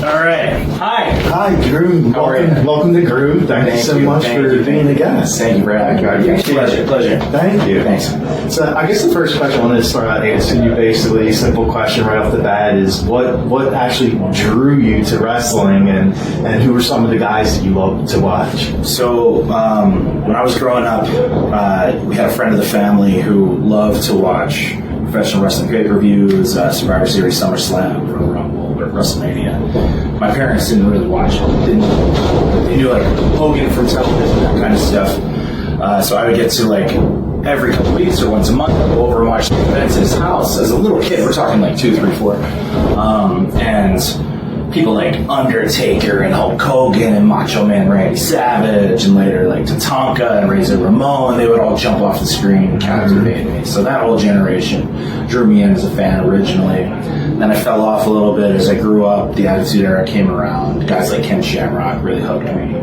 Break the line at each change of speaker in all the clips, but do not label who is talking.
All right. Hi.
Hi, Drew. Welcome to Grue. Thank you so much for being a guest.
Thank you for having me. Pleasure.
Thank you.
Thanks.
So I guess the first question I wanted to start out asking you, basically, a simple question right off the bat, is what actually drew you to wrestling, and who were some of the guys that you loved to watch?
So when I was growing up, we had a friend of the family who loved to watch professional wrestling pay-per-views, Survivor Series, SummerSlam, Royal Rumble, or WrestleMania. My parents didn't really watch it. They knew like Hogan from television, that kind of stuff. So I would get to like every couple weeks or once a month go over and watch the events at his house as a little kid. We're talking like 2, 3, 4, and people like Undertaker and Hulk Hogan and Macho Man Randy Savage, and later like Tatanka and Razor Ramon. They would all jump off the screen and captivate me. So that whole generation drew me in as a fan originally. Then I fell off a little bit as I grew up. The Attitude Era came around. Guys like Ken Shamrock really hooked me.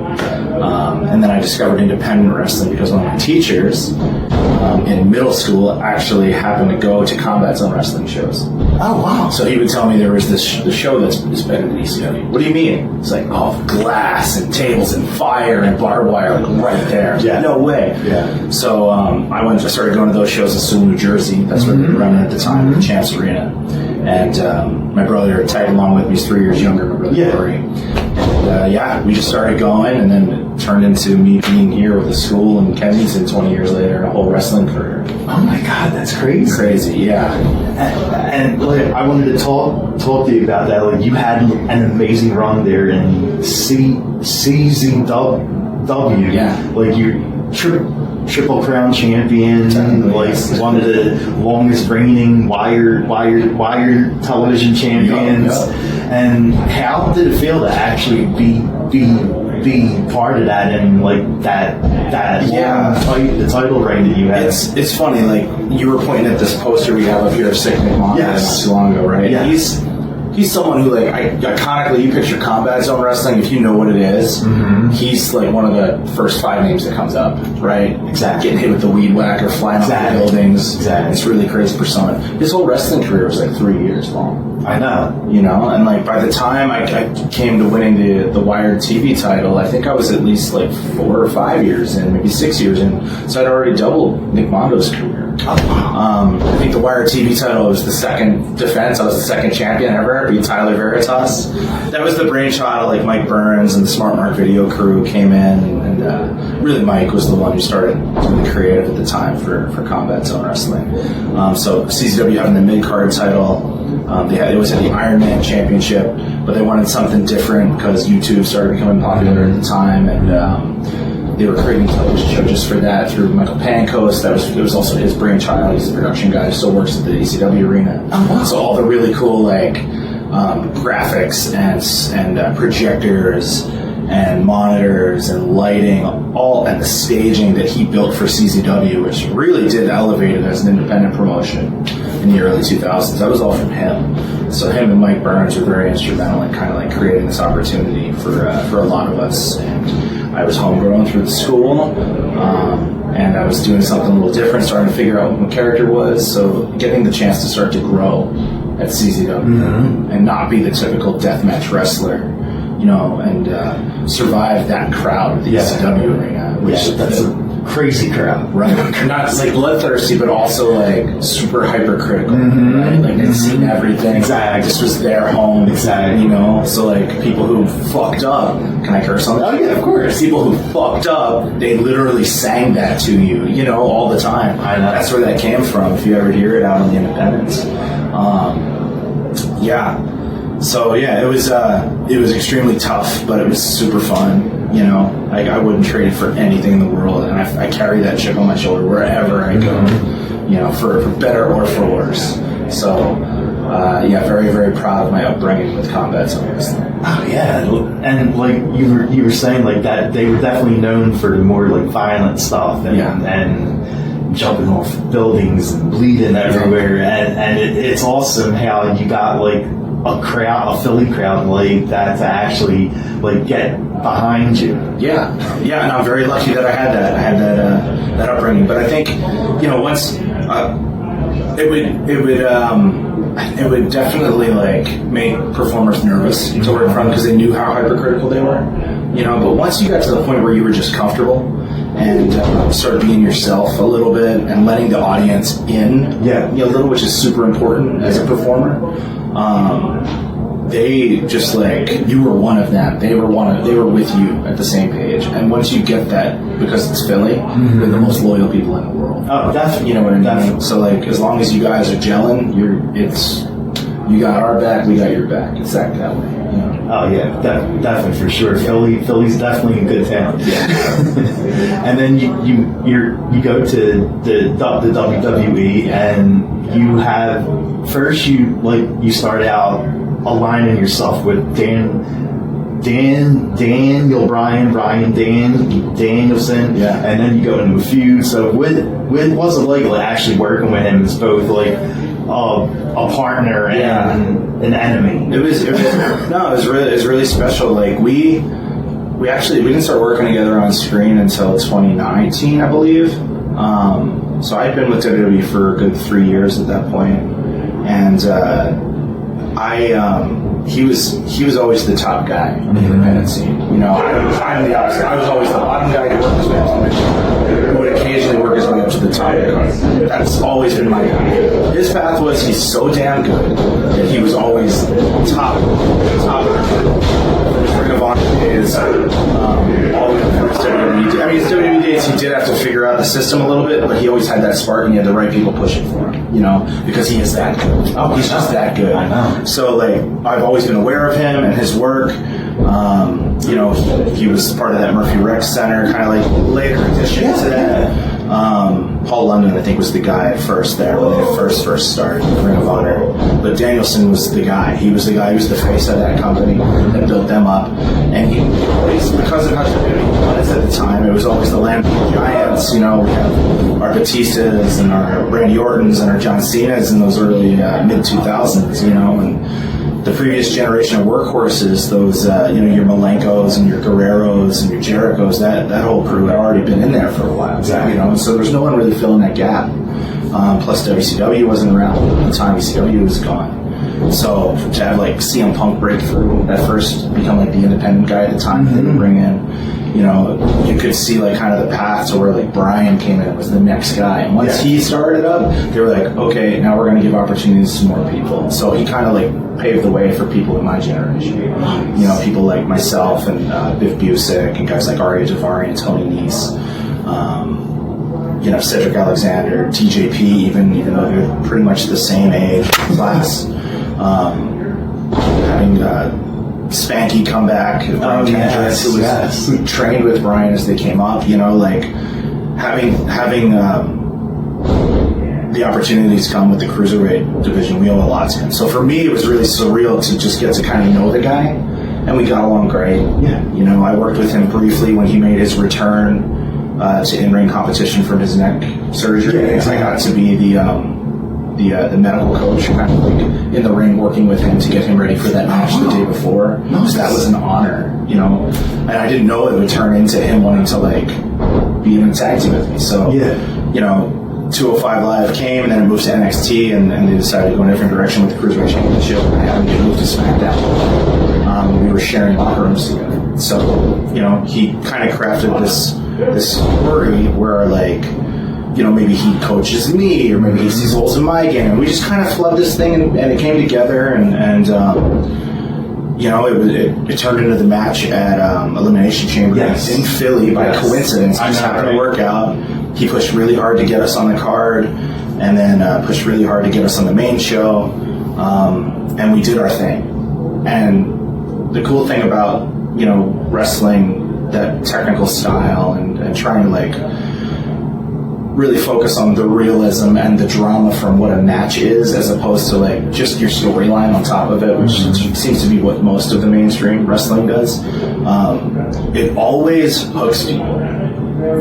And then I discovered independent wrestling because one of my teachers in middle school actually happened to go to Combat Zone wrestling shows.
Oh, wow.
So he would tell me there was the show that's been in ECW. What do you mean? It's like, oh, glass and tables and fire and barbed wire, like right there.
Yeah.
No way.
Yeah.
So I started going to those shows in Sewell, New Jersey. That's where they were running at the time, the Champs Arena. And my brother tagged along with me. He's 3 years younger, my brother Corey. And we just started going, and then it turned into me being here with the school in Kensington 20 years later, a whole wrestling career.
Oh my God, that's crazy.
Crazy, yeah.
And like, I wanted to talk to you about that. Like, you had an amazing run there in CZW.
Yeah.
Like, you're Triple Crown champion, like one of the longest reigning wire television champions. And how did it feel to actually be part of that, and like that the title reign that you had?
It's funny, like you were pointing at this poster we have up here of Sick McMahon not too long ago, right?
Yeah.
He's someone who, like, iconically, you picture Combat Zone wrestling, if you know what it is, he's like one of the first 5 names that comes up, right?
Exactly.
Getting hit with the weed whacker, flying off the buildings.
Exactly.
It's really crazy persona. His whole wrestling career was like 3 years long.
I know.
You know, and like by the time I came to winning the Wired TV title, I think I was at least like 4 or 5 years in, maybe 6 years in. So I'd already doubled Nick Mondo's career. I think the Wired TV title was the second defense. I was the second champion ever. I beat Tyler Veritas. That was the brainchild of like Mike Burns and the Smart Mark video crew came in, and really Mike was the one who started doing the creative at the time for Combat Zone wrestling. So CZW having the mid-card title. It was at the Iron Man Championship, but they wanted something different because YouTube started becoming popular at the time, and they were creating a television show just for that through Michael Pankos. It was also his brainchild. He's the production guy who still works at the ECW arena. Oh, wow. So all the really cool like graphics and projectors and monitors and lighting, and the staging that he built for CZW, which really did elevate it as an independent promotion in the early 2000s. That was all from him. So him and Mike Burns were very instrumental in kind of like creating this opportunity for a lot of us. And I was homegrown through the school, and I was doing something a little different, starting to figure out what my character was. So getting the chance to start to grow at CZW and not be the typical deathmatch wrestler, you know, and survive that crowd at the ECW arena, which
that's a crazy crowd,
right? Not like bloodthirsty, but also like super hypercritical, right? Like they'd seen everything.
Exactly.
This was their home,
exactly.
You know, so like people who fucked up. Can I curse on that?
Oh yeah, of course.
People who fucked up, they literally sang that to you, you know, all the time.
I know.
That's where that came from. If you ever hear it out on the independents, So yeah, it was extremely tough, but it was super fun. You know, I wouldn't trade it for anything in the world, and I carry that chip on my shoulder wherever I go. You know, for better or for worse. So very, very proud of my upbringing with Combat Zone wrestling.
Oh yeah, and like you were saying, like that they were definitely known for the more like violent stuff and jumping off buildings and bleeding everywhere, and it's awesome how you got like a Philly crowd like that to actually like get behind you. Yeah,
and I'm very lucky that I had that. I had that upbringing. But I think, you know, once It would definitely like make performers nervous to work from because they knew how hypercritical they were, you know. But once you got to the point where you were just comfortable and started being yourself a little bit and letting the audience in, you know, a little, which is super important as a performer. They just like, you were one of them. They were with you at the same page. And once you get that, because it's Philly, they're the most loyal people in the world.
Oh, definitely.
You know what I mean? Definitely. So like, as long as you guys are gelling, you got our back, we got your back. It's that way. You know?
Oh yeah, definitely for sure. Philly's definitely a good town.
Yeah.
And then you go to the WWE, and you have first you start out aligning yourself with Danielson,
yeah,
and then you go into a feud. So with what's it like actually working with him as both like a partner and an enemy?
It was really special. Like we didn't start working together on screen until 2019, I believe. So I'd been with WWE for a good 3 years at that point, and he was always the top guy on the independent scene. You know, I'm the opposite. I was always the bottom guy who worked his way up to the mission. Who would occasionally work his way up to the top. That's always been my guy. His path was he's so damn good that he was always top of his Ring of Honor days, all the way up through his WWE. I mean, his WWE days, he did have to figure out the system a little bit, but he always had that spark and he had the right people pushing for him, you know, because he is that good. Oh, he's just that good.
I know.
So, like, I've always been aware of him and his work. You know, he was part of that Murphy Rec Center, kind of like later addition to that. Paul London, I think, was the guy at first there when they first started Ring of Honor. But Danielson was the guy. He was the guy who was the face of that company that built them up. And he always, because of how WWE was at the time, it was always the land of the giants. You know, we have our Batistas and our Randy Ortons and our John Cenas in those early mid-2000s, you know, and the previous generation of workhorses, those, you know, your Malenkos and your Guerreros and your Jerichos, that whole crew had already been in there for a while.
Exactly.
You know, so there's no one really filling that gap. Plus WCW wasn't around at the time. WCW was gone. So to have like CM Punk break through at first, become like the independent guy at the time that they would bring in, you know, you could see like kind of the path to where like Brian came in was the next guy. And once he started up, they were like, okay, now we're going to give opportunities to more people. So he kind of like paved the way for people in my generation. You know, people like myself and Biff Busick and guys like Arya Davari and Tony Nese. You know, Cedric Alexander, TJP, even though they're pretty much the same age class. Having Spanky come back, who trained with Brian as they came up. You know, like having the opportunities come with the Cruiserweight division, we owe a lot to him. So for me, it was really surreal to just get to kind of know the guy, and we got along great.
Yeah.
You know, I worked with him briefly when he made his return to in-ring competition from his neck surgery.
Yeah, exactly.
I got to be the medical coach, kind of like in the ring, working with him to get him ready for that match the day before.
Nice.
So that was an honor, you know. And I didn't know it would turn into him wanting to like be in a tag team with me. So, you know, 205 Live came, and then it moved to NXT, and they decided to go in a different direction with the Cruiserweight Championship. And I happened to get moved to SmackDown. We were sharing locker rooms together. So, you know, he kind of crafted this story where, like, you know, maybe he coaches me, or maybe he sees holes in my game. And we just kind of flubbed this thing, and it came together, and you know, it turned into the match at Elimination Chamber in Philly by coincidence. Just happened to work out. He pushed really hard to get us on the card, and then pushed really hard to get us on the main show, and we did our thing. And the cool thing about, you know, wrestling, that technical style, and trying to like really focus on the realism and the drama from what a match is, as opposed to like just your storyline on top of it, which seems to be what most of the mainstream wrestling does. It always hooks people.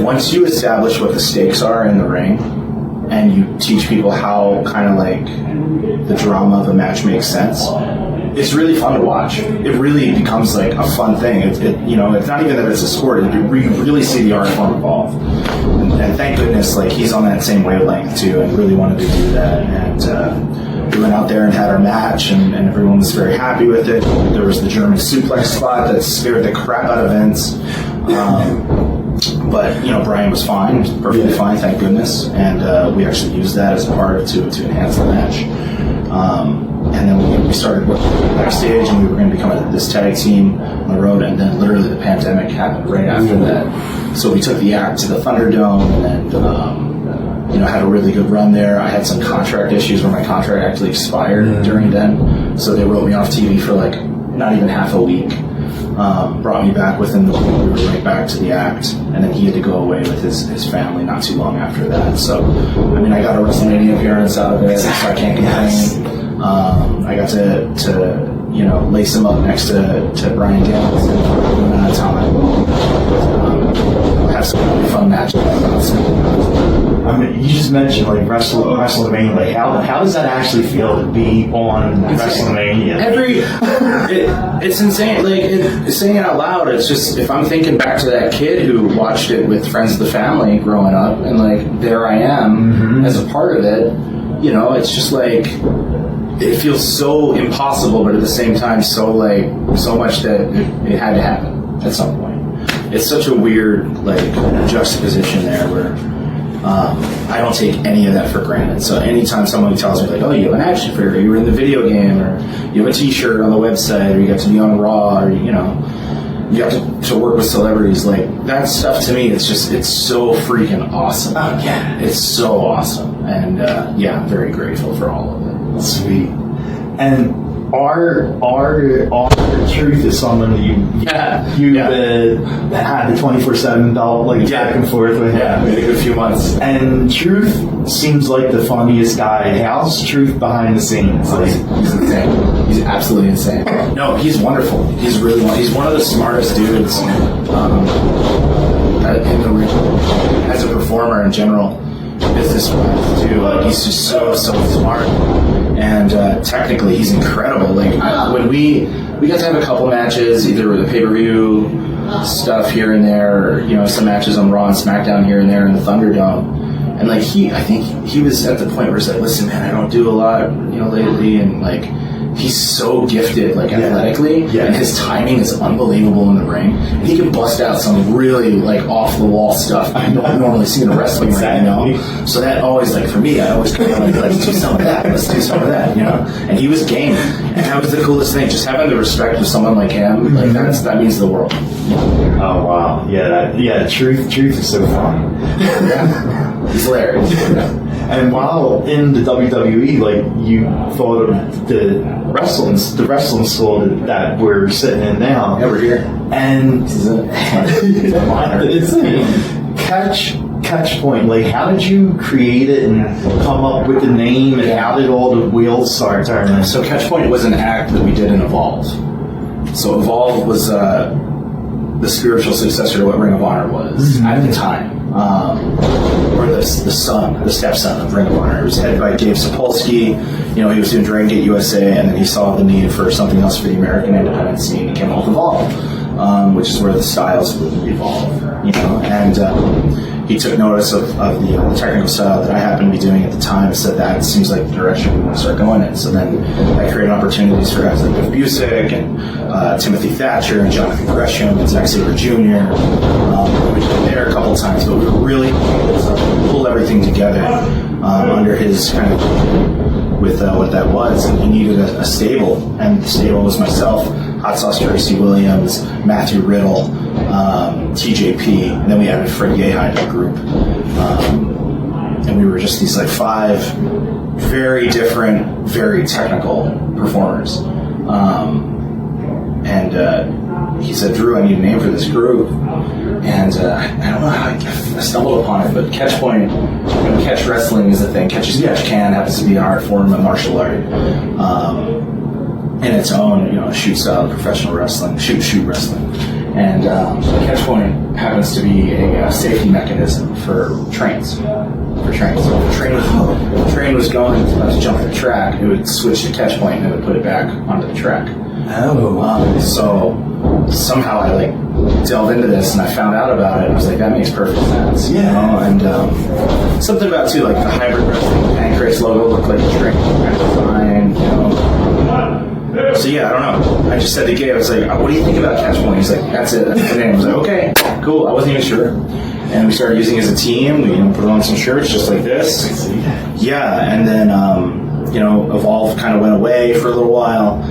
Once you establish what the stakes are in the ring, and you teach people how kind of like the drama of a match makes sense, it's really fun to watch. It really becomes like a fun thing. It's not even that it's a sport. You really see the art form evolve. And thank goodness, like, he's on that same wavelength too, and really wanted to do that. And we went out there and had our match, and everyone was very happy with it. There was the German suplex spot that scared the crap out of Vince. But Brian was fine, perfectly fine, thank goodness. And we actually used that as a part to enhance the match. And then we started working backstage, and we were going to become this tag team on the road. And then literally the pandemic happened right after that. So we took the act to the Thunderdome, and then had a really good run there. I had some contract issues where my contract actually expired during then, so they wrote me off TV for like not even half a week. Brought me back within the week. We were right back to the act, and then he had to go away with his family not too long after that. So, I got a WrestleMania appearance out of it, so I can't complain. I got to lace him up next to Bryan Danielson for a good amount of time. Have some really fun matches.
You just mentioned like WrestleMania. Like, how does that actually feel to be on WrestleMania?
It's insane. Like, saying it out loud, it's just, if I'm thinking back to that kid who watched it with friends of the family growing up, and like there I am as a part of it. It's just like, it feels so impossible, but at the same time so much that it had to happen at some point. It's such a weird juxtaposition there where I don't take any of that for granted. So anytime someone tells me like, oh, you have an action figure, or you were in the video game, or you have a t-shirt on the website, or you got to be on Raw, or you got to work with celebrities, like that stuff, to me, it's so freaking awesome.
Oh yeah,
it's so awesome. And I'm very grateful for all of it.
Sweet. And our Truth is someone that you had the 24/7 belt back and forth with him.
Yeah, we had a good few months.
And Truth seems like the funniest guy. How's Truth behind the scenes?
He's insane. He's absolutely insane. No, he's wonderful. He's really he's one of the smartest dudes in the ring. As a performer in general, business-wise too. He's just so smart. And technically, he's incredible. When we got to have a couple matches, either with the pay-per-view stuff here and there, or, some matches on Raw and SmackDown here and there in the Thunderdome. And I think he was at the point where he's like, listen, man, I don't do a lot, lately, and he's so gifted, athletically, and his timing is unbelievable in the ring. And he can bust out some really off the wall stuff you don't normally see in a wrestling ring, So that always, for me, I always kind of let's do some of that, And he was game, and that was the coolest thing. Just having the respect of someone like him, that means the world.
Oh wow, yeah, Truth is so fun.
Yeah, he's hilarious.
And while in the WWE, you thought of the wrestling school that we're sitting in now.
Yeah, we're here.
And
this is it's
Catchpoint. How did you create it and come up with the name, and how did all the wheels start turning?
So Catchpoint was an act that we did in Evolve. So Evolve was the spiritual successor to what Ring of Honor was at the time. Or the stepson of Ring of Honor. It was headed by Dave Sapolsky. He was doing Dragon Gate USA, and then he saw the need for something else for the American independent scene. He came up with Evolve, which is where the styles would evolve. And he took notice of the technical style that I happened to be doing at the time, and said that seems like the direction we want to start going in. So then I created opportunities for guys like Biff Busick and Timothy Thatcher and Jonathan Gresham and Zack Sabre Jr. We were there a couple times, but we were really pull everything together under his kind of with what that was, and he needed a stable, and the stable was myself, Hot Sauce Tracy Williams, Matthew Riddle, TJP, and then we added Fred Yehi to the group, and we were just these 5 very different, very technical performers, and he said, Drew, I need a name for this group. And I don't know how I stumbled upon it, but Catchpoint, catch wrestling is the thing. Catch as catch can happens to be an art form, a martial art in its own, shoot style of professional wrestling, shoot wrestling. And Catchpoint happens to be a safety mechanism for trains. So if the train was going to jump the track, it would switch to Catchpoint and it would put it back onto the track. So somehow I delved into this and I found out about it and I was like, that makes perfect sense. You know? And something about too, the hybrid wrestling pancreas logo looked like a train kind of design, you know. So yeah, I don't know. I just said to Gabe, I was like, what do you think about Catchpoint? He's like, that's it, that's the name. I was like, okay, cool. I wasn't even sure. And we started using it as a team. We put on some shirts just like this. Yeah, and then Evolve kind of went away for a little while,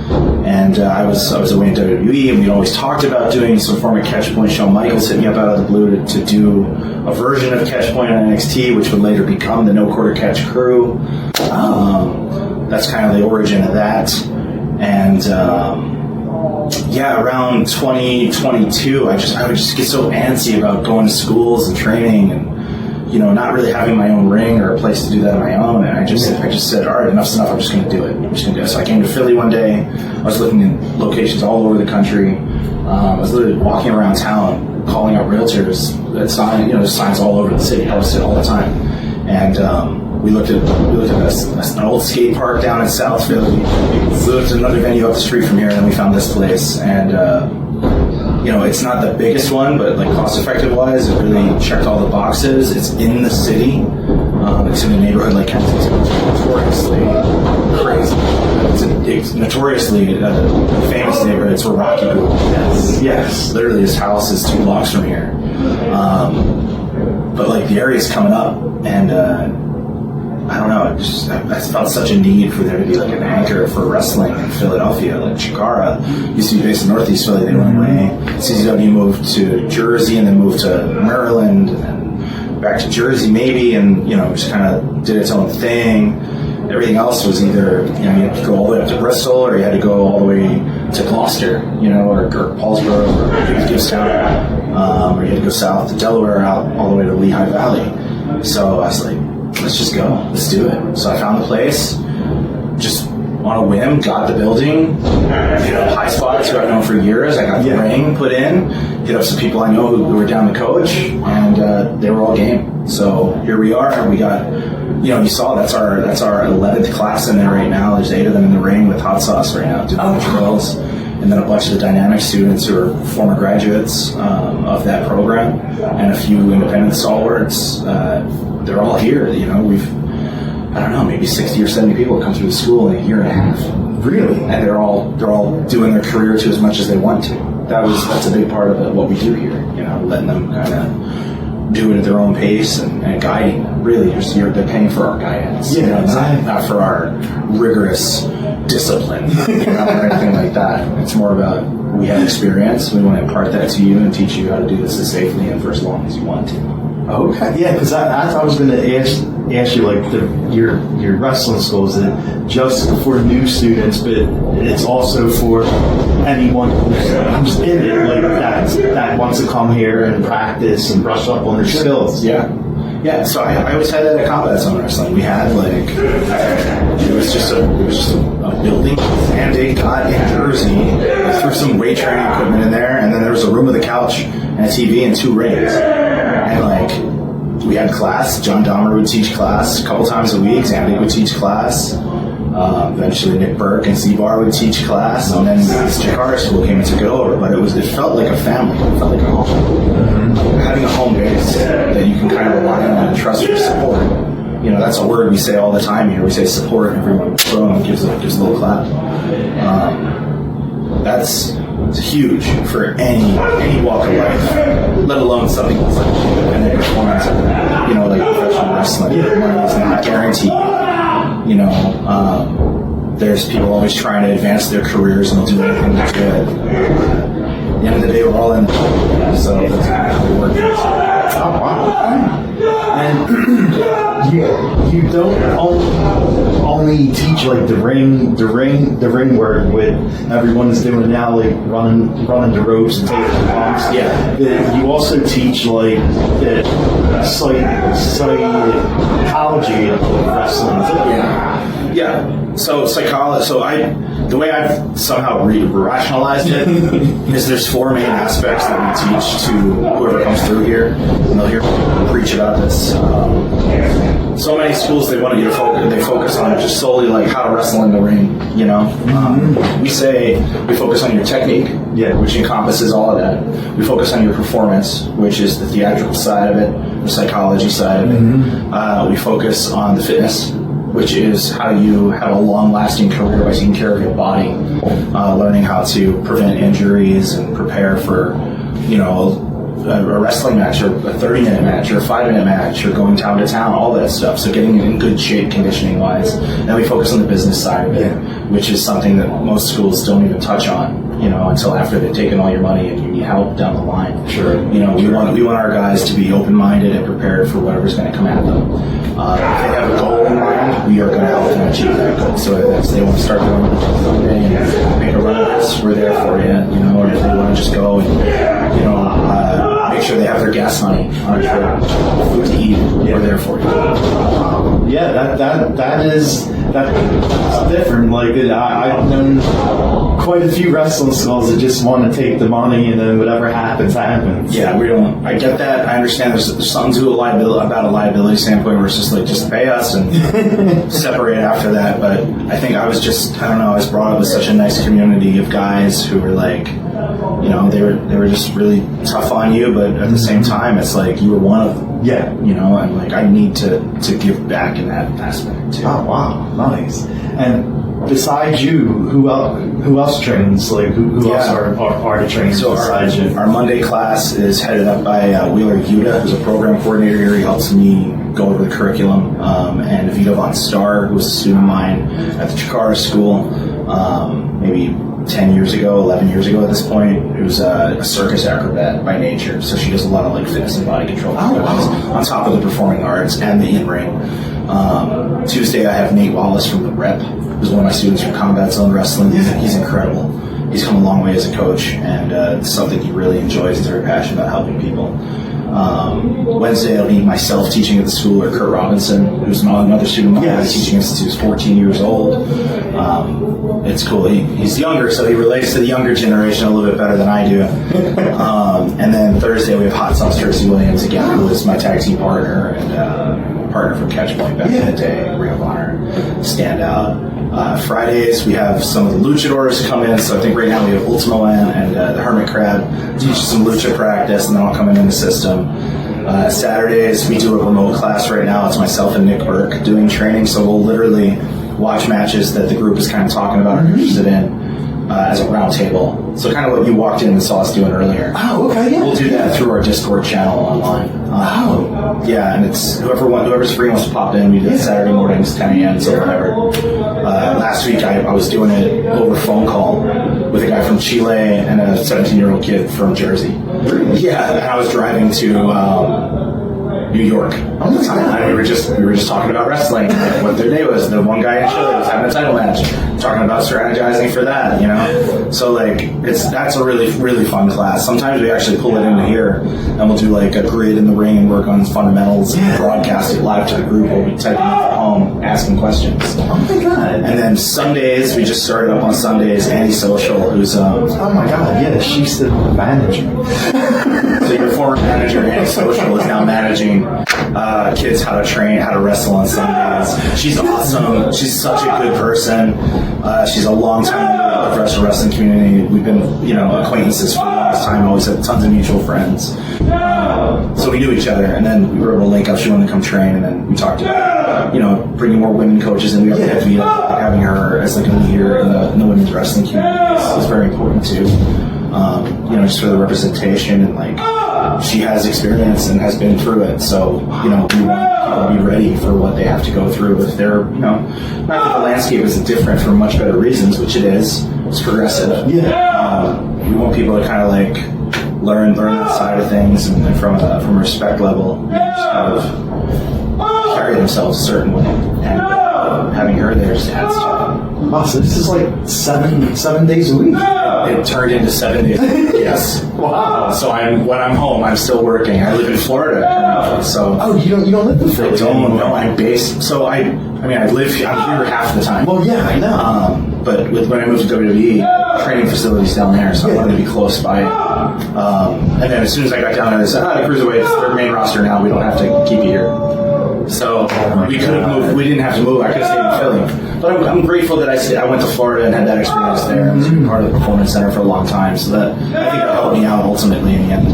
and I was away in WWE, and we always talked about doing some form of Catchpoint show. Michael's hit me up out of the blue to do a version of Catchpoint on NXT, which would later become the No Quarter Catch Crew. That's kind of the origin of that. And around 2022, I would just get so antsy about going to schools and training and not really having my own ring or a place to do that on my own. And I just said, all right, enough's enough. I'm just going to do it. So I came to Philly one day. I was looking in locations all over the country. I was literally walking around town, calling out realtors that sign, there's signs all over the city, posted all the time. And we looked at an old skate park down in South Philly. We looked at another venue up the street from here, and then we found this place. And it's not the biggest one, but cost-effective wise, it really checked all the boxes. It's in the city. It's in a neighborhood like Kensington. It's notoriously crazy. It's notoriously a famous neighborhood. It's where Rocky grew up. Yes. Literally, his house is 2 blocks from here. But the area's coming up, and I don't know. I felt such a need for there to be an anchor for wrestling in Philadelphia. Chikara used to be based in Northeast Philly. They went away. CZW moved to Jersey and then moved to Maryland and then back to Jersey maybe, and just kind of did its own thing. Everything else was either you had to go all the way up to Bristol, or you had to go all the way to Gloucester, or Paulsboro, or Gibstown, or you had to go south to Delaware, out all the way to Lehigh Valley. So I was like, let's just go. Let's do it. So I found the place, just on a whim, got the building, high spots who I've known for years. I got the ring put in, hit up some people I know who were down the coach, and they were all game. So here we are, and we got, you saw that's our 11th class in there right now. There's 8 of them in the ring with hot sauce right now doing drills. And then a bunch of the dynamic students who are former graduates of that program, and a few independent stalwarts. They're all here. We've, I don't know, maybe 60 or 70 people come through the school in a year and a half. Really? And they're all doing their career to as much as they want to. That's a big part of what we do here. Letting them kind of do it at their own pace and guiding them. Really, they're paying for our guidance. Not for our rigorous discipline or anything like that. It's more about, we have experience. We want to impart that to you and teach you how to do this as safely and for as long as you want to.
Okay. Yeah, because I was going to ask you, your wrestling school, is it just for new students, but it's also for anyone who's in it, that wants to come here and practice and brush up on their skills?
Yeah. Yeah, so I always had that at Combat Zone Wrestling. We had it was just a building Band-Aid got in Jersey. They threw some weight training equipment in there, and then there was a room with a couch and a TV and 2 rings. And we had class. John Dahmer would teach class a couple times a week. Zandig would teach class. Eventually Nick Burke and Z-Bar would teach class, and then this Chikara school came and took it over. But it felt like a family. It felt like a home. Having a home base that you can kind of rely on and trust for support. That's a word we say all the time here. We say support, and everyone gives a little clap. That's huge for any walk of life, let alone something that's independent performance, professional wrestling. Money is not guaranteed. There's people always trying to advance their careers and they'll do anything to do it. At the end of the day, we're all in it. So that's kind of how we work.
Oh, wow. And you don't only teach the ring work with everyone's doing now, running the ropes and taking the bumps.
Yeah.
You also teach the psychology of wrestling.
Yeah. So psychology. The way I've somehow rationalized it is there's 4 main aspects that we teach to whoever comes through here, and they'll hear me preach about this. So many schools, they want to get they focus on just solely like how to wrestle in the ring. You know, we say we focus on your technique, which encompasses all of that. We focus on your performance, which is the theatrical side of it, the psychology side of it. We focus on the fitness, which is how you have a long-lasting career by taking care of your body, learning how to prevent injuries and prepare for, a wrestling match or a 30-minute match or a 5-minute match or going town to town, all that stuff. So getting in good shape conditioning-wise. Then we focus on the business side of it, which is something that most schools don't even touch on, until after they've taken all your money and you need help down the line.
Sure.
We want our guys to be open-minded and prepared for whatever's going to come at them. If they have a goal in mind, we are going to help them achieve that goal. So if they want to start going someday and make a run of this, we're there for you. Or if they want to just go and make sure they have their gas money on a trip, food to eat, we're there for you.
Yeah, that's different. Like I've known quite a few wrestling schools that just want to take the money and then whatever happens.
Yeah, we don't. I get that. I understand. There's something to about a liability standpoint where it's just like just pay us and separate after that. But I think I was brought up with such a nice community of guys who were like, they were just really tough on you, but at the same time, it's like you were one of them.
Yeah.
And like I need to give back in that aspect too.
Oh wow, nice. And besides you, who else trains? Like who else are the trainers besides you?
Our Monday class is headed up by Wheeler Yuta, who's a program coordinator here. He helps me go over the curriculum, and Vito Star, who was a student of mine at the Chikara school, maybe 10 years ago, 11 years ago at this point, who's a circus acrobat by nature. So she does a lot of like fitness and body control on top of the performing arts and the in-ring. Tuesday I have Nate Wallace from the Rep, who's one of my students from Combat Zone Wrestling. He's incredible. He's come a long way as a coach, and it's something he really enjoys. He's very passionate about helping people. Wednesday it'll be myself teaching at the school, or Kurt Robinson, who's another student of mine teaching since he was 14 years old. It's cool. He's younger, so he relates to the younger generation a little bit better than I do. And then Thursday we have Hot Sauce Tracy Williams again, who is my tag team partner and partner from Catchpoint back in the day, Ring of Honor standout. Fridays we have some of the luchadors come in, so I think right now we have Ultimo and the Hermit Crab teach some lucha practice, and then I'll come in the system. Saturdays we do a remote class right now. It's myself and Nick Burke doing training, so we'll literally watch matches that the group is kind of talking about or interested in as a round table. So kind of what you walked in and saw us doing earlier.
Oh, okay, yeah.
We'll do that through our Discord channel online. Yeah, and it's whoever's free wants to pop in. We do it Saturday mornings, 10 a.m. so whatever. Last week I was doing it over phone call with a guy from Chile and a 17-year-old kid from Jersey. Yeah, and I was driving to New York all the time. And we were just talking about wrestling, like what their day was. The one guy in Chile was having a title match, talking about strategizing for that, So like that's a really, really fun class. Sometimes we actually pull it into here and we'll do like a grid in the ring and work on fundamentals and broadcast it live to the group while we type it in at home, asking questions.
Oh my god.
And then Sundays, we just started up on Sundays, Antisocial, who's
oh my god, yeah, she's the manager.
So your former manager, Antisocial, is now managing kids how to train, how to wrestle on Sundays. She's awesome. She's such a good person. She's a long time in the professional wrestling community. We've been, acquaintances for the longest time. Always had tons of mutual friends. So we knew each other, and then we were able to link up. She wanted to come train, and then we talked about, bringing more women coaches in. We have having her as like a leader in the women's wrestling community is very important too. Just for the representation and like she has experience and has been through it. So, we want people to be ready for what they have to go through if they're, not that the landscape is different for much better reasons, which it is. It's progressive.
Yeah.
We want people to kind of like learn that side of things and from a respect level, just kind of carry themselves a certain way. And having her there just adds to it.
Wow, so this is like seven days a week.
It turned into 7 days. Yes.
Wow.
So when I'm home, I'm still working. I live in Florida currently, so.
Oh, you don't live in Florida?
I don't. No, I'm based. So I'm here half the time.
Well, yeah, I know.
But when I moved to WWE, training facilities down there, so I wanted to be close by. And then as soon as I got down there, they said, the Cruiserweight's their main roster now. We don't have to keep you here. So we could have moved. We didn't have to move. I could have stayed in Philly. But I'm grateful that I went to Florida and had that experience there. I was part of the Performance Center for a long time, so that I think that helped me out ultimately in the end.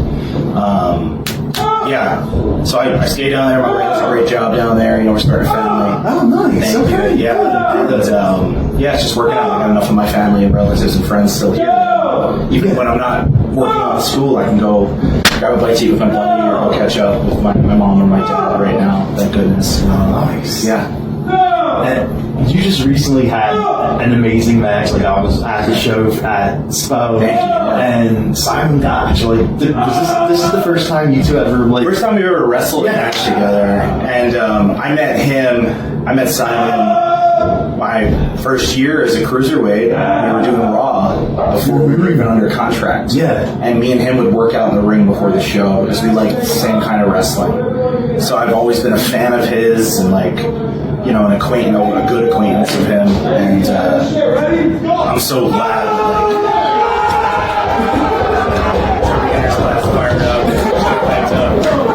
So I stayed down there. My wife does a great job down there. We're starting a family.
Oh, nice.
Thank
Okay.
you. Yeah. And, it's just working out. I got enough of my family and relatives and friends still here. Even when I'm not working on school, I can go grab a bite to eat with my buddy or go catch up with my mom or my dad right now. Thank goodness.
Nice.
Yeah.
And you just recently had an amazing match. Like, I was at the show at SPO, and Simon Gotch. Like, this is the first time you two ever
First time we ever wrestled a match together, and I met him. I met Simon my first year as a cruiserweight. We were doing Raw before we were even under contract.
Yeah.
And me and him would work out in the ring before the show because we liked the same kind of wrestling. So I've always been a fan of his and a good acquaintance of him, and I'm so glad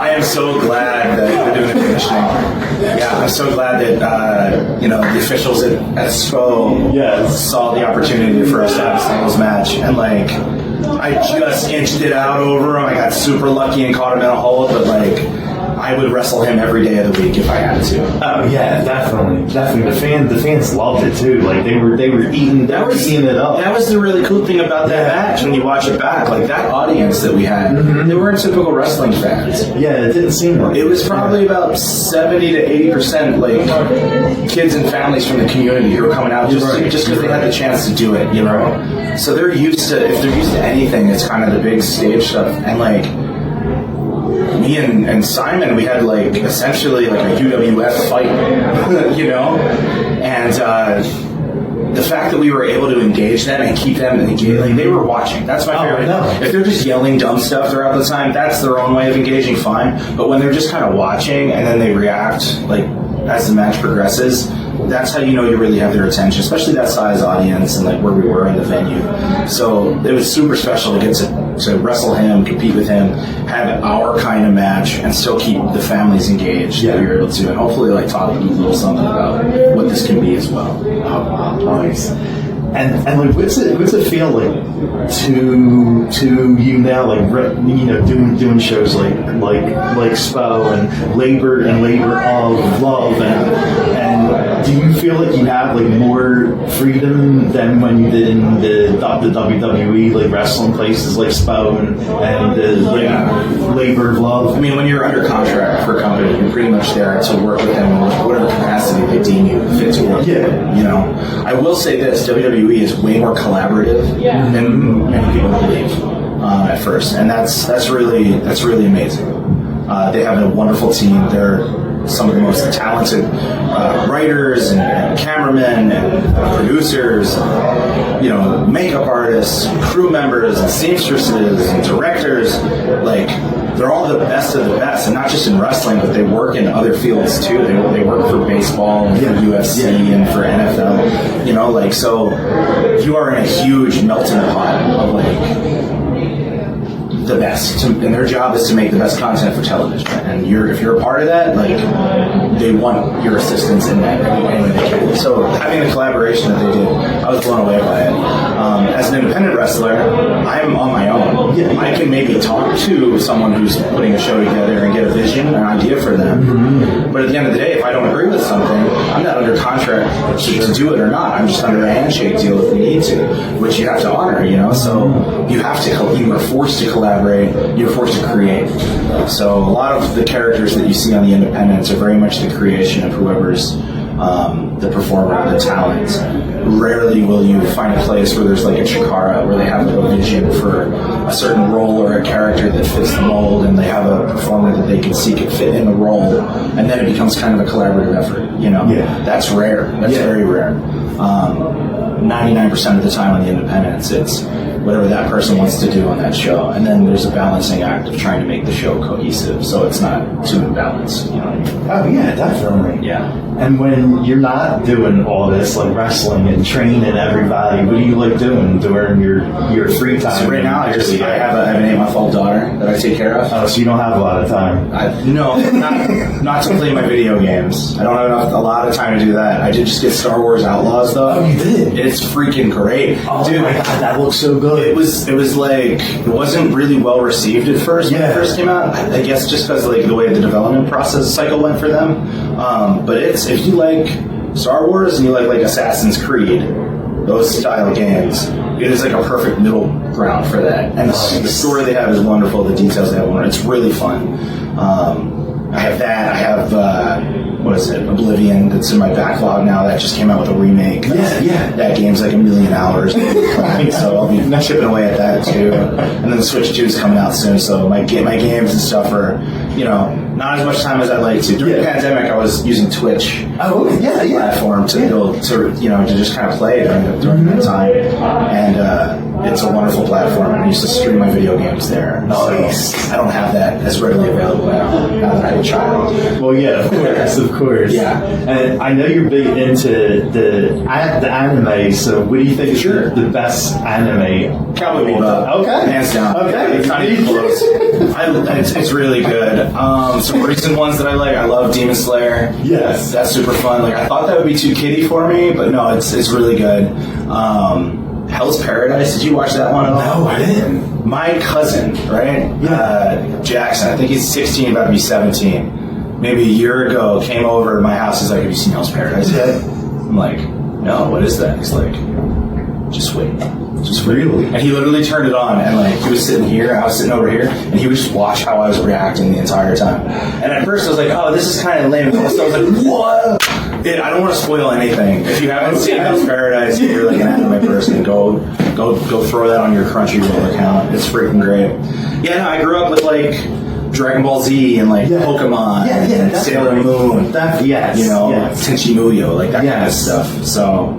I am so glad that we're doing the conditioning. Yeah, I'm so glad that the officials at SPO saw the opportunity for us to have a singles match, and I just inched it out over him. I got super lucky and caught him in a hold, but I would wrestle him every day of the week if I had to.
Oh yeah, definitely. The fans loved it too. Like they were eating it up.
That was the really cool thing about that match when you watch it back. Like that audience that we had, they weren't typical wrestling fans.
Yeah, it didn't seem like
it was probably about 70 to 80% kids and families from the community who were coming out just because they had the chance to do it. So they're used to, if they're used to anything, it's kind of the big stage stuff. And me and Simon, we had essentially a UWF fight, and the fact that we were able to engage them and keep them engaged, they were watching. That's my favorite. If they're just yelling dumb stuff throughout the time, that's their own way of engaging, fine. But when they're just kind of watching and then they react, as the match progresses, that's how you really have their attention, especially that size audience and where we were in the venue. So it was super special to get to wrestle him, compete with him, have our kind of match, and still keep the families engaged that we were able to, and hopefully talk a little something about what this can be as well.
Oh, wow, nice. And what's it feel to you now, doing shows like SPO and labor of love, and do you feel like you have more freedom than when you did in the WWE wrestling places like SPO and the labor of love?
I mean, when you're under contract for a company, you're pretty much there to work with them in whatever capacity they deem you fit to work. I will say this: WWE is way more collaborative than many people believe at first, and that's really amazing. They have a wonderful team. They're some of the most talented writers and cameramen and producers, makeup artists, crew members, and seamstresses and directors. They're all the best of the best, and not just in wrestling, but they work in other fields too. They work for baseball and for UFC and for NFL. So you are in a huge melting pot of the best, and their job is to make the best content for television. And if you're a part of that, they want your assistance in that any way they can. So having the collaboration that they did, I was blown away by it. As an independent wrestler, I'm on my own. I can maybe talk to someone who's putting a show together and get a vision, an idea for them. But at the end of the day, if I don't agree with something, I'm not under contract to do it or not. I'm just under a handshake deal if we need to, which you have to honor. So you are forced to collaborate. You're forced to create. So a lot of the characters that you see on the independents are very much the creation of whoever's the performer, the talent. Rarely will you find a place where there's a Chikara, where they have a vision for a certain role or a character that fits the mold, and they have a performer that they can see can fit in the role, and then it becomes kind of a collaborative effort. That's rare. That's very rare. 99% of the time on the independents, it's whatever that person wants to do on that show, and then there's a balancing act of trying to make the show cohesive, so it's not too imbalanced.
Oh yeah, definitely.
Yeah.
And when you're not doing all this, like wrestling and training everybody, what do you like doing during your free time?
So right now, I have an 8-month-old daughter that I take care of.
Oh, so you don't have a lot of time.
No, not to play my video games. I don't have a lot of time to do that. I did just get Star Wars Outlaws though.
Oh, you did?
It's freaking great.
Oh,
dude,
my God, that looks so good.
It was like, it wasn't really well received at first when it first came out. I guess just because like the way the development process cycle went for them. But if you like Star Wars and you like Assassin's Creed, those style games, it is like a perfect middle ground for that. And the story they have is wonderful. The details they have, it's really fun. I have that. I have what is it? Oblivion. That's in my backlog now. That just came out with a remake.
Yeah.
That game's like 1 million hours. So I'll be chipping away at that too. And then the Switch 2 is coming out soon. So my games and stuff are, not as much time as I'd like to. During the pandemic, I was using Twitch platform to just kind of play during that time. And it's a wonderful platform. And I used to stream my video games there.
Nice.
So I don't have that as readily available now that I have a child.
Well, yeah, of course.
Yeah.
And I know you're big into the anime, so what do you think is the best anime?
Cowboy Bebop.
Okay.
Hands down.
Okay.
It's not even close. It's really good. Some recent ones that I like, I love Demon Slayer.
Yes.
That's super fun. Like, I thought that would be too kiddie for me, but no, it's really good. Hell's Paradise, did you watch that one at all?
No, I didn't.
My cousin, right?
Yeah.
Jackson, I think he's 16, about to be 17. Maybe a year ago, came over to my house. He's like, have you seen Hell's Paradise yet? I'm like, no, what is that? He's like, just wait. Just wait.
Really?
And he literally turned it on, and like, he was sitting here, I was sitting over here, and he would just watch how I was reacting the entire time. And at first I was like, oh, this is kind of lame. And also I was like, what? I don't want to spoil anything. If you haven't seen Hell's Paradise, if you're like an anime person, go throw that on your Crunchyroll account. It's freaking great. Yeah, no, I grew up with like Dragon Ball Z and like Pokemon and Sailor Moon. Tenchi Muyo, like that kind of stuff. So,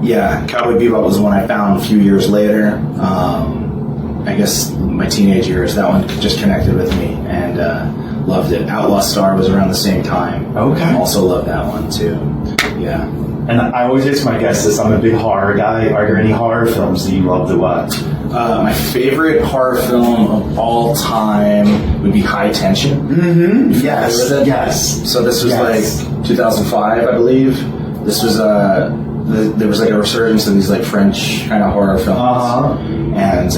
yeah, Cowboy Bebop was the one I found a few years later. I guess my teenage years, that one just connected with me and loved it. Outlaw Star was around the same time.
Okay.
Also loved that one too. Yeah.
And I always ask my guests this, I'm a big horror guy. Are there any horror films that you love to watch?
My favorite horror film of all time would be High Tension.
Mm-hmm. Yes.
So this was like 2005, I believe. This was there was like a resurgence of these like French kind of horror films. And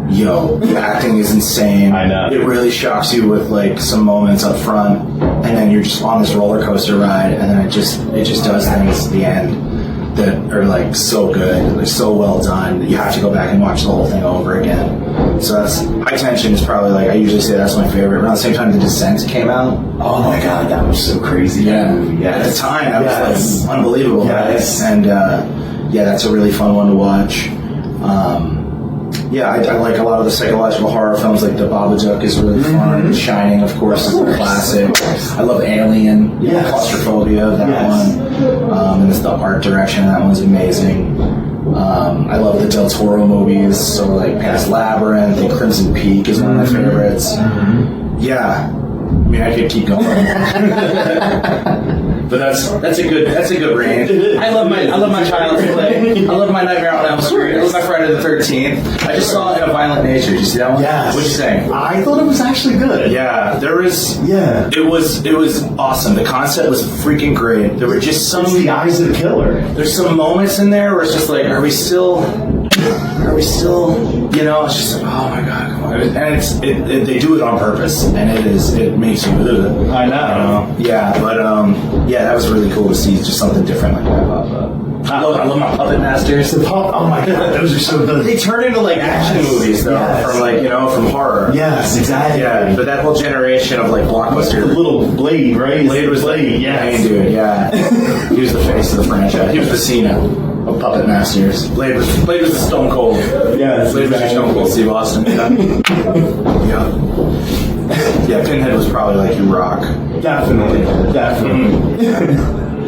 the acting is insane.
I know.
It really shocks you with like some moments up front, and then you're just on this roller coaster ride, and then it just does things at the end that are like so good, like so well done that you have to go back and watch the whole thing over again. So that's High Tension is probably like, I usually say that's my favorite. Around the same time The Descent came out.
Oh my God, that was so crazy.
Yeah. At the time, that was like unbelievable. Yes. Right? And that's a really fun one to watch. I like a lot of the psychological horror films, like The Babadook is really fun. Shining, of course, is a classic. I love Alien, Claustrophobia, that one. And it's the art direction, that one's amazing. I love the Del Toro movies, so like Pan's Labyrinth and Crimson Peak is one of my favorites. Yeah, I mean, I could keep going. But that's a good range. I love my Child's Play. I love my Nightmare on Elm Street. I love my Friday the 13th. I just saw it in a Violent Nature. Did you see that one?
Yes.
What'd you think?
I thought it was actually good.
Yeah, there was. Yeah. It was awesome. The concept was freaking great. There were just some.
It's the eyes of the killer.
There's some moments in there where it's just like, are we still? It's just like, oh my God, come on. And they do it on purpose, and it makes you.
I know.
Yeah, but that was really cool to see just something different like that pop up. I love my Puppet Masters.
Oh my God, those are so good.
They turn into like action movies though, from horror.
Yes, exactly.
Yeah, but that whole generation of like blockbuster.
The little Blade, right?
Blade was Blade. Yeah, main dude. Yeah, he was the face of the franchise. He was the Cena of Puppet Masters. Blade was the Stone Cold. Yeah, Blade was Stone Cold. Steve Austin. Yeah, Pinhead was probably like your Rock.
Definitely.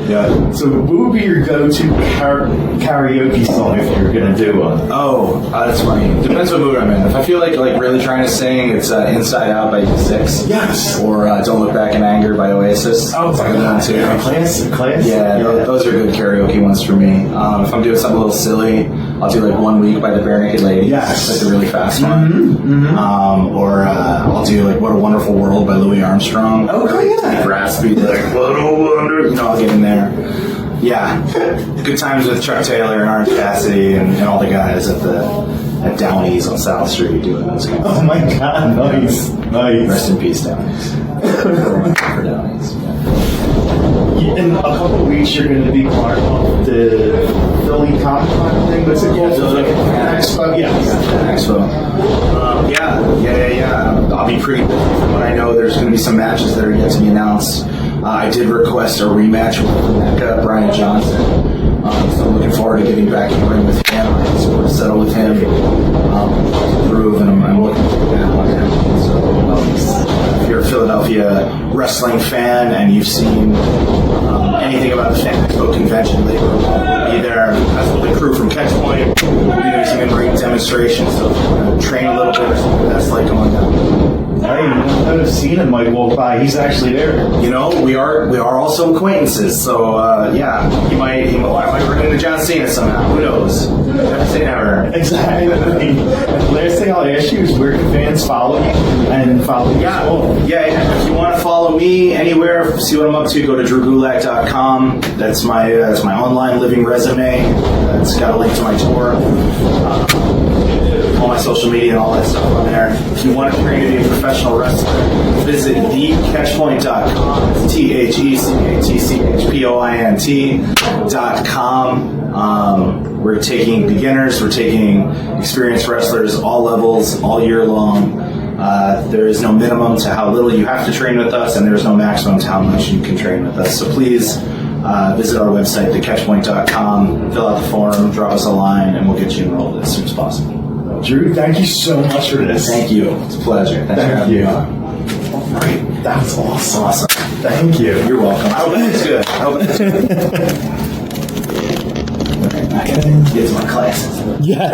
Yeah.
So, what would be your go-to karaoke song if you were going to do one?
Oh, that's funny. Depends what mood I'm in. If I feel like really trying to sing, it's Inside Out by Six.
Yes.
Or Don't Look Back in Anger by Oasis.
Oh,
that's a good one too.
Classic.
Yeah, those are good karaoke ones for me. If I'm doing something a little silly, I'll do like One Week by the Bare Naked Ladies.
Yes.
Like the really fast one. Or I'll do like What a Wonderful World by Louis Armstrong.
Oh, yeah.
Like raspy, like What a Wonder. You know, I'll get in there. Yeah. Good times with Chuck Taylor and Orange Cassidy and all the guys at Downey's on South Street doing those kind of
Oh my God, nice.
Rest in peace, Downey's. For Downey's. Yeah.
In a couple of weeks, you're going to be part of the Philly Comic-Con thing. What's it called?
Philly
Expo. Yes.
Expo. Yeah. I'll be pretty busy from what I know. There's going to be some matches that are yet to be announced. I did request a rematch with Brian Johnson. So I'm looking forward to getting back in the ring with him. I sort of settle with him, prove, and I'm looking to get back on him. So if you're a Philadelphia wrestling fan and you've seen anything about the Fan Expo convention, they will be there. As will the crew from Catchpoint. We'll be doing some in-ring demonstrations, so if you want to train a little bit or something, that's like going down.
Hey, I've seen him like walk by. He's actually there.
You know, we are also acquaintances. So yeah, I might run into John Cena somehow. Who knows? Never say never.
Exactly. Last thing I'll ask you is where can fans follow you and follow you?
Yeah. If you want to follow me anywhere, see what I'm up to, go to drewgulak.com. That's my online living resume. It's got a link to my tour. All my social media and all that stuff on there. If you want to train to be a professional wrestler, visit thecatchpoint.com. thecatchpoint.com. We're taking beginners, we're taking experienced wrestlers, all levels, all year long. There is no minimum to how little you have to train with us, and there is no maximum to how much you can train with us. So please visit our website, thecatchpoint.com, fill out the form, drop us a line, and we'll get you enrolled as soon as possible.
Drew, thank you so much for this.
Thank you. It's a pleasure. Thanks for having me on.
All right. That's awesome.
Awesome.
Thank you.
You're welcome. I hope it's good. I can get to my classes.
Yeah.